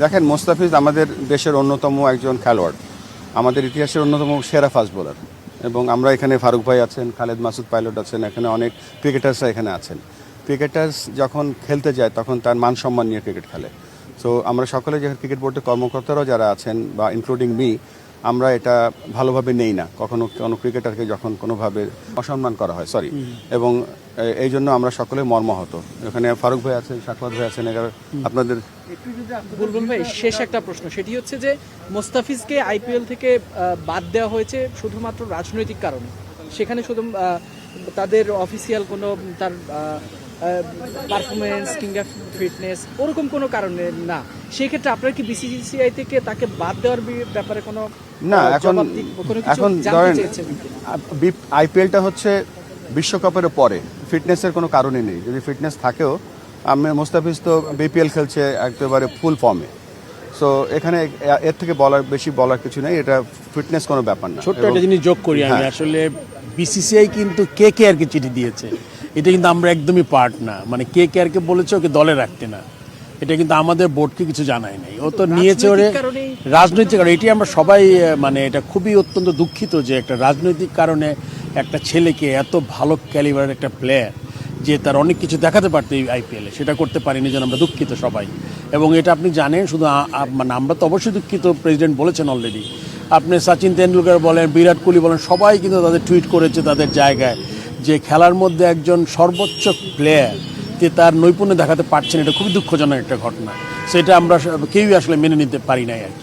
দেখেন মোস্তাফিজ আমাদের দেশের অন্যতম একজন খেলোয়াড়, আমাদের ইতিহাসের অন্যতম সেরা ফাস্ট বোলার। এবং আমরা এখানে ফারুক ভাই আছেন, খালেদ মাসুদ পাইলট আছেন, এখানে অনেক ক্রিকেটার্সরা এখানে আছেন। ক্রিকেটার্স যখন খেলতে যায় তখন তার মান সম্মান নিয়ে ক্রিকেট খেলে। সো আমরা সকলে যে ক্রিকেট বোর্ডের কর্মকর্তারাও যারা আছেন বা ইনক্লুডিং মি, আমরা এটা ভালোভাবে নেই না কখনো কোনো ক্রিকেটারকে যখন কোনোভাবে অসম্মান করা হয়, সরি। এবং এই জন্য আমরা সকলে মর্মাহত। এখানে ফারুক ভাই আছেন, সাকওয়াত ভাই আছেন, এরা আপনাদের। বুলবুল ভাই, শেষ একটা প্রশ্ন, সেটি হচ্ছে যে মোস্তাফিজকে আইপিএল থেকে বাদ দেওয়া হয়েছে শুধুমাত্র রাজনৈতিক কারণে। সেখানে শুধু তাদের অফিসিয়াল কোনো তার পারফরমেন্স কিংবা ফিটনেস ওরকম কোনো কারণে না। সেই ক্ষেত্রে আপনারা কি বিসিসিআই থেকে তাকে বাদ দেওয়ার ব্যাপারে কোনো না, এখন ধরেন আইপিএলটা হচ্ছে বিশ্বকাপের পরে, ফিটনেসের কোনো কারণই নেই। যদি ফিটনেস থাকেও, মোস্তাফিজ তো বিপিএল খেলছে একেবারে ফুল ফর্মে। সো এখানে এর থেকে বেশি বলার কিছু নেই, এটা ফিটনেস কোনো ব্যাপার না। ছোট্ট একটা জিনিস যোগ করি আমি, আসলে বিসিসিআই কিন্তু কেকেআরকে চিঠি দিয়েছে, এটা কিন্তু আমরা একদমই পার্ট না, মানে কেকেআরকে বলেছে ওকে দলে রাখতে না, এটা কিন্তু আমাদের বোর্ডকে কিছু জানায় নাই। ও তো নিয়েছে ওরে রাজনৈতিক কারণে। এটি আমরা সবাই মানে এটা খুবই অত্যন্ত দুঃখিত যে একটা রাজনৈতিক কারণে একটা ছেলেকে, এত ভালো ক্যালিবারের একটা প্লেয়ার যে তার অনেক কিছু দেখাতে পারতো এই আইপিএলে, সেটা করতে পারিনি, যেন আমরা দুঃখিত সবাই। এবং এটা আপনি জানেন, শুধু মানে আমরা তো অবশ্যই দুঃখিত, প্রেসিডেন্ট বলেছেন অলরেডি। আপনি সচিন তেন্ডুলকর বলেন, বিরাট কোহলি বলেন, সবাই কিন্তু তাদের টুইট করেছে তাদের জায়গায় যে খেলার মধ্যে একজন সর্বোচ্চ প্লেয়ার যে তার নৈপুণ্য দেখাতে পারছেন, এটা খুবই দুঃখজনক একটা ঘটনা। সেটা আমরা কেউই আসলে মেনে নিতে পারি নাই আর কি।